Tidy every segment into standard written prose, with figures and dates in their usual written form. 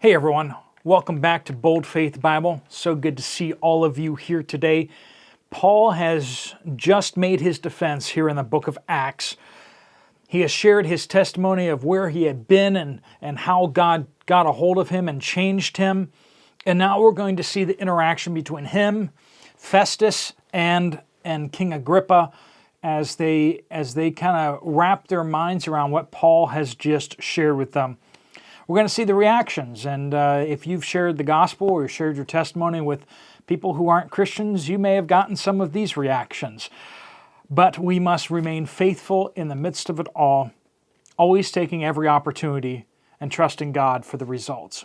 Hey everyone, welcome back to Bold Faith Bible. So good to see all of you here today. Paul has just made his defense here in the book of Acts. He has shared his testimony of where he had been and how God got a hold of him and changed him. And now we're going to see the interaction between him, Festus, and King Agrippa as they kind of wrap their minds around what Paul has just shared with them. We're going to see the reactions, and if you've shared the gospel or shared your testimony with people who aren't Christians, you may have gotten some of these reactions. But we must remain faithful in the midst of it all, always taking every opportunity and trusting God for the results.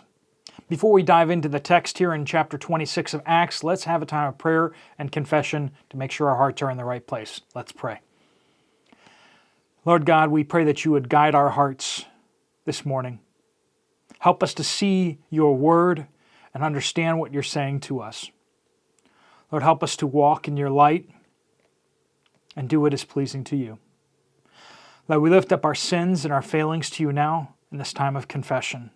Before we dive into the text here in chapter 26 of Acts, let's have a time of prayer and confession to make sure our hearts are in the right place. Let's pray. Lord God, we pray that you would guide our hearts this morning. Help us to see your word and understand what you're saying to us. Lord, help us to walk in your light and do what is pleasing to you. Lord, we lift up our sins and our failings to you now in this time of confession.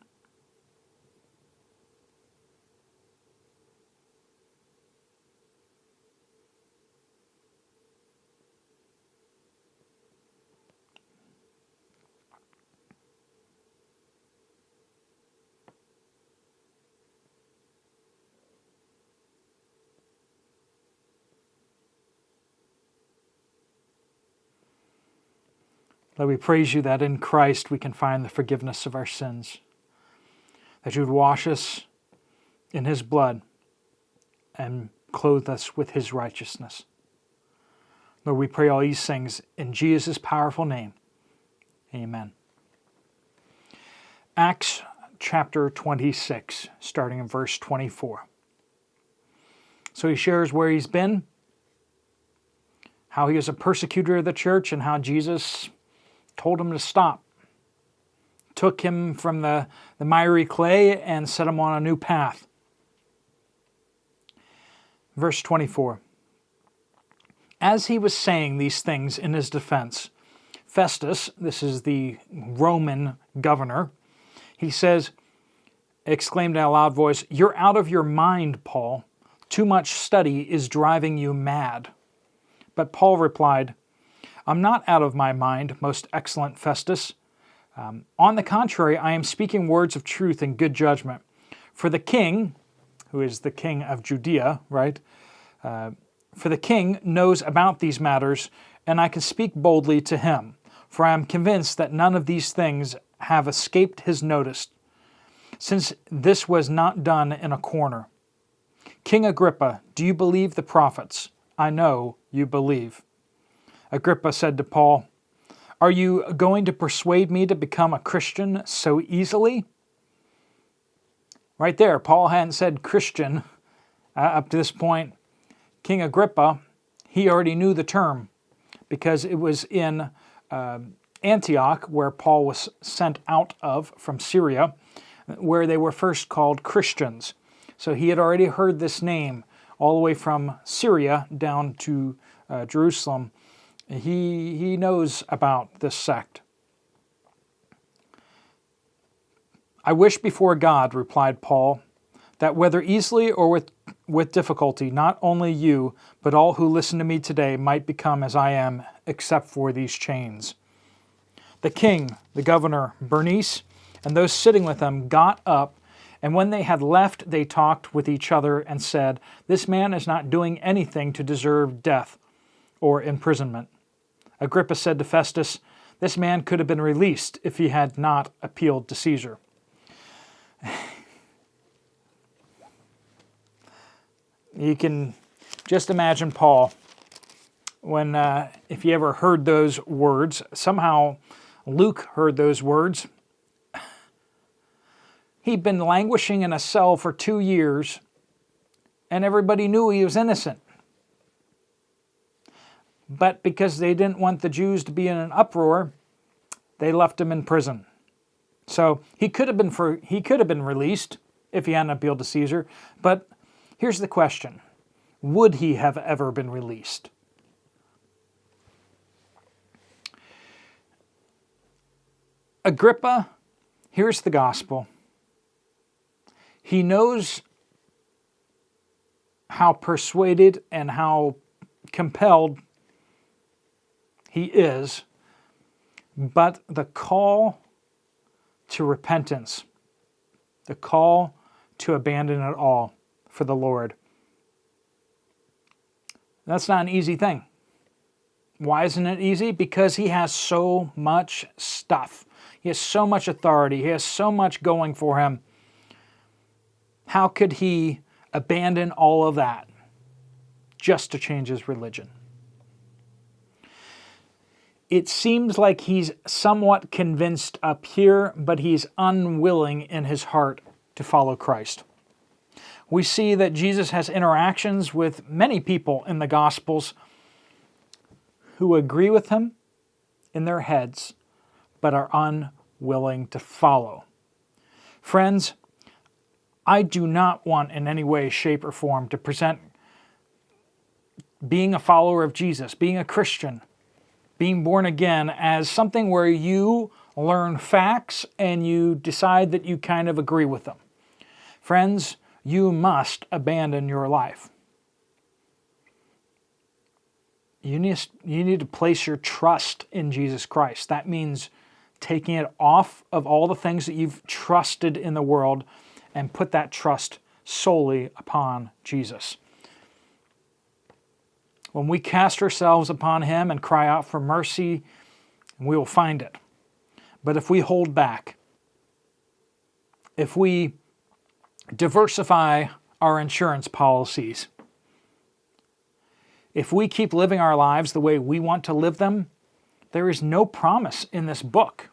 Lord, we praise you that in Christ we can find the forgiveness of our sins, that you would wash us in his blood and clothe us with his righteousness. Lord, we pray all these things in Jesus' powerful name. Amen. Acts chapter 26, starting in verse 24. So he shares where he's been, how he was a persecutor of the church, and how Jesus told him to stop, took him from the miry clay and set him on a new path. Verse 24. As he was saying these things in his defense, Festus, this is the Roman governor, he says, exclaimed in a loud voice, "You're out of your mind, Paul. Too much study is driving you mad." But Paul replied, "I'm not out of my mind, most excellent Festus. On the contrary, I am speaking words of truth and good judgment. For the king," who is the king of Judea, right? "For the king knows about these matters, and I can speak boldly to him. For I am convinced that none of these things have escaped his notice, since this was not done in a corner. King Agrippa, do you believe the prophets? I know you believe." Agrippa said to Paul, "Are you going to persuade me to become a Christian so easily?" Right there, Paul hadn't said Christian up to this point. King Agrippa, he already knew the term because it was in Antioch, where Paul was sent out of from Syria, where they were first called Christians. So he had already heard this name all the way from Syria down to Jerusalem. He knows about this sect. "I wish before God," replied Paul, "that whether easily or with difficulty, not only you, but all who listen to me today might become as I am, except for these chains." The king, the governor, Bernice, and those sitting with them got up, and when they had left, they talked with each other and said, "This man is not doing anything to deserve death or imprisonment." Agrippa said to Festus, "This man could have been released if he had not appealed to Caesar." You can just imagine Paul when, if you ever heard those words, somehow Luke heard those words. He'd been languishing in a cell for 2 years, and everybody knew he was innocent. But because they didn't want the Jews to be in an uproar, they left him in prison. So he could have been released if he hadn't appealed to Caesar. But here's the question: would he have ever been released? Agrippa hears the gospel. He knows how persuaded and how compelled he is, but the call to repentance, the call to abandon it all for the Lord, that's not an easy thing. Why isn't it easy? Because he has so much stuff. He has so much authority. He has so much going for him. How could he abandon all of that just to change his religion? It seems like he's somewhat convinced up here, but he's unwilling in his heart to follow Christ. We see that Jesus has interactions with many people in the Gospels who agree with him in their heads, but are unwilling to follow. Friends, I do not want in any way, shape, or form to present being a follower of Jesus, being a Christian, being born again as something where you learn facts and you decide that you kind of agree with them. Friends, you must abandon your life. You need to place your trust in Jesus Christ. That means taking it off of all the things that you've trusted in the world and put that trust solely upon Jesus. When we cast ourselves upon him and cry out for mercy, we will find it. But if we hold back, if we diversify our insurance policies, if we keep living our lives the way we want to live them, there is no promise in this book.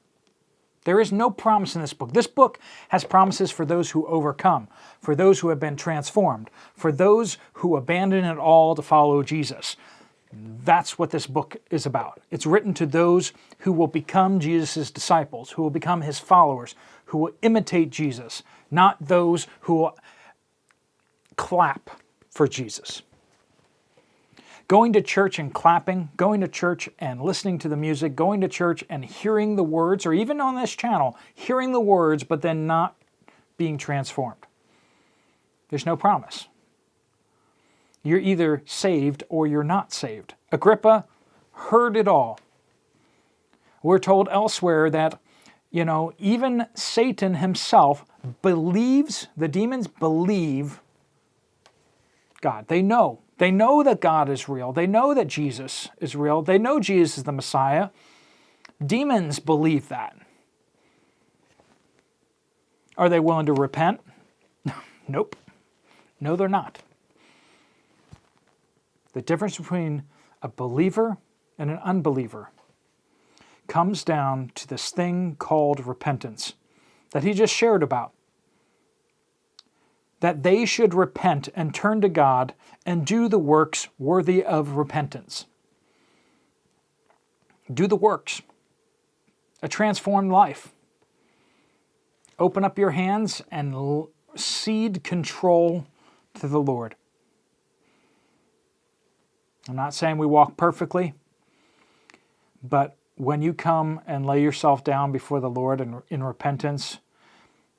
There is no promise in this book. This book has promises for those who overcome, for those who have been transformed, for those who abandon it all to follow Jesus. That's what this book is about. It's written to those who will become Jesus' disciples, who will become his followers, who will imitate Jesus, not those who will clap for Jesus. Going to church and clapping, going to church and listening to the music, going to church and hearing the words, or even on this channel, hearing the words but then not being transformed. There's no promise. You're either saved or you're not saved. Agrippa heard it all. We're told elsewhere that, even Satan himself believes, the demons believe God. They know. They know that God is real. They know that Jesus is real. They know Jesus is the Messiah. Demons believe that. Are they willing to repent? Nope. No, they're not. The difference between a believer and an unbeliever comes down to this thing called repentance that he just shared about. That they should repent and turn to God and do the works worthy of repentance. Do the works. A transformed life. Open up your hands and cede control to the Lord. I'm not saying we walk perfectly, but when you come and lay yourself down before the Lord in repentance,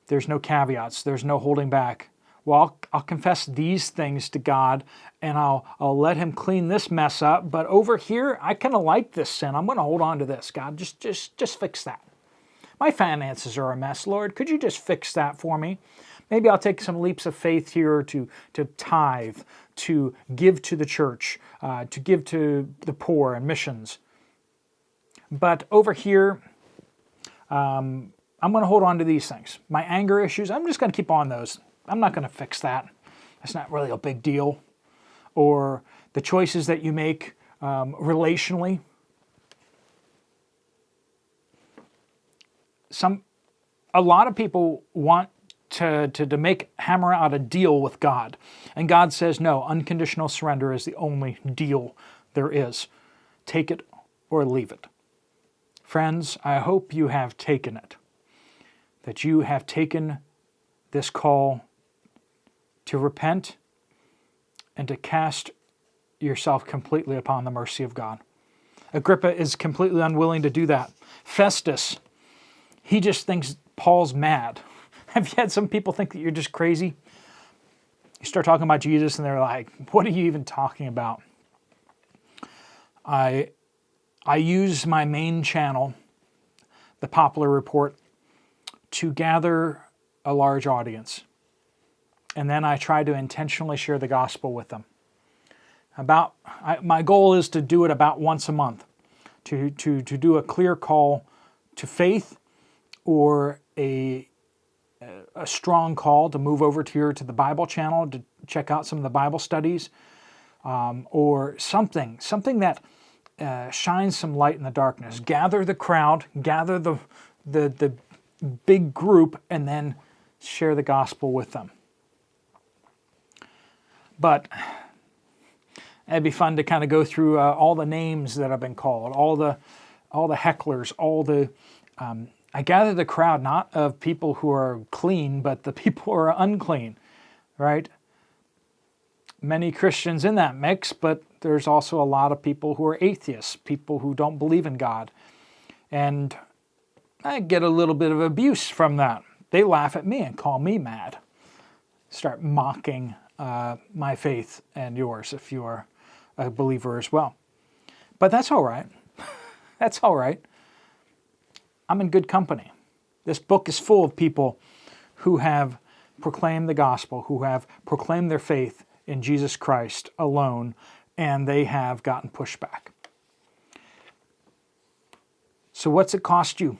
there's no caveats, there's no holding back. Well, I'll confess these things to God, and I'll let him clean this mess up, but over here, I kind of like this sin. I'm going to hold on to this. God, just fix that. My finances are a mess, Lord. Could you just fix that for me? Maybe I'll take some leaps of faith here to tithe, to give to the church, to give to the poor and missions. But over here, I'm going to hold on to these things. My anger issues, I'm just going to keep on those. I'm not going to fix that. That's not really a big deal. Or the choices that you make relationally. A lot of people want to hammer out a deal with God. And God says, no, unconditional surrender is the only deal there is. Take it or leave it. Friends, I hope you have taken it. That you have taken this call to repent and to cast yourself completely upon the mercy of God. Agrippa is completely unwilling to do that. Festus, he just thinks Paul's mad. Have you had some people think that you're just crazy? You start talking about Jesus and they're like, what are you even talking about? I use my main channel, The Popular Report, to gather a large audience. And then I try to intentionally share the gospel with them. My goal is to do it about once a month, to do a clear call to faith, or a strong call to move over to the Bible channel to check out some of the Bible studies, or something that shines some light in the darkness. Gather the crowd, gather the big group, and then share the gospel with them. But it'd be fun to kind of go through all the names that have been called, all the hecklers, I gather the crowd not of people who are clean, but the people who are unclean, right? Many Christians in that mix, but there's also a lot of people who are atheists, people who don't believe in God. And I get a little bit of abuse from that. They laugh at me and call me mad. Start mocking my faith and yours if you are a believer as well. But that's all right. That's all right. I'm in good company. This book is full of people who have proclaimed the gospel, who have proclaimed their faith in Jesus Christ alone, and they have gotten pushback. So what's it cost you?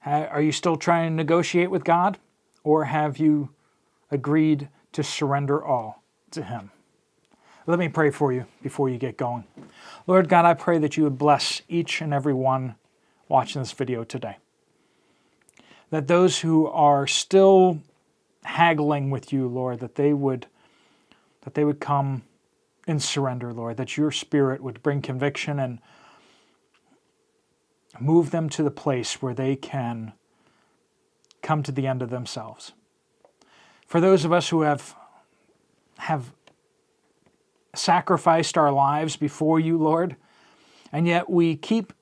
Are you still trying to negotiate with God, or have you agreed to surrender all to Him? Let me pray for you before you get going. Lord God, I pray that you would bless each and every one watching this video today. That those who are still haggling with you, Lord, that they would come in surrender, Lord, that your Spirit would bring conviction and move them to the place where they can come to the end of themselves. For those of us who have sacrificed our lives before you, Lord, and yet we keep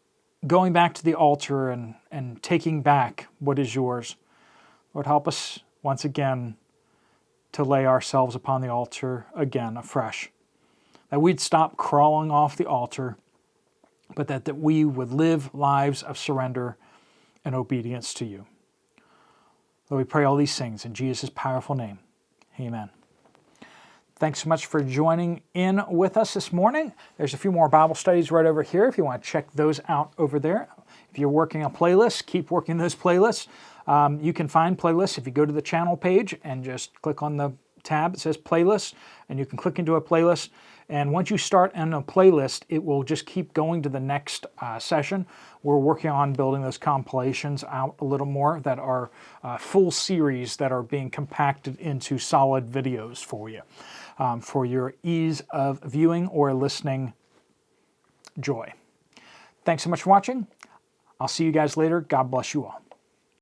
going back to the altar and taking back what is yours. Lord, help us once again to lay ourselves upon the altar again afresh. That we'd stop crawling off the altar, but that we would live lives of surrender and obedience to you. Lord, we pray all these things in Jesus' powerful name. Amen. Thanks so much for joining in with us this morning. There's a few more Bible studies right over here if you want to check those out over there. If you're working on playlists, keep working those playlists. You can find playlists if you go to the channel page and just click on the tab that says playlists, and you can click into a playlist. And once you start on a playlist, it will just keep going to the next session. We're working on building those compilations out a little more that are full series that are being compacted into solid videos for you, for your ease of viewing or listening joy. Thanks so much for watching. I'll see you guys later. God bless you all.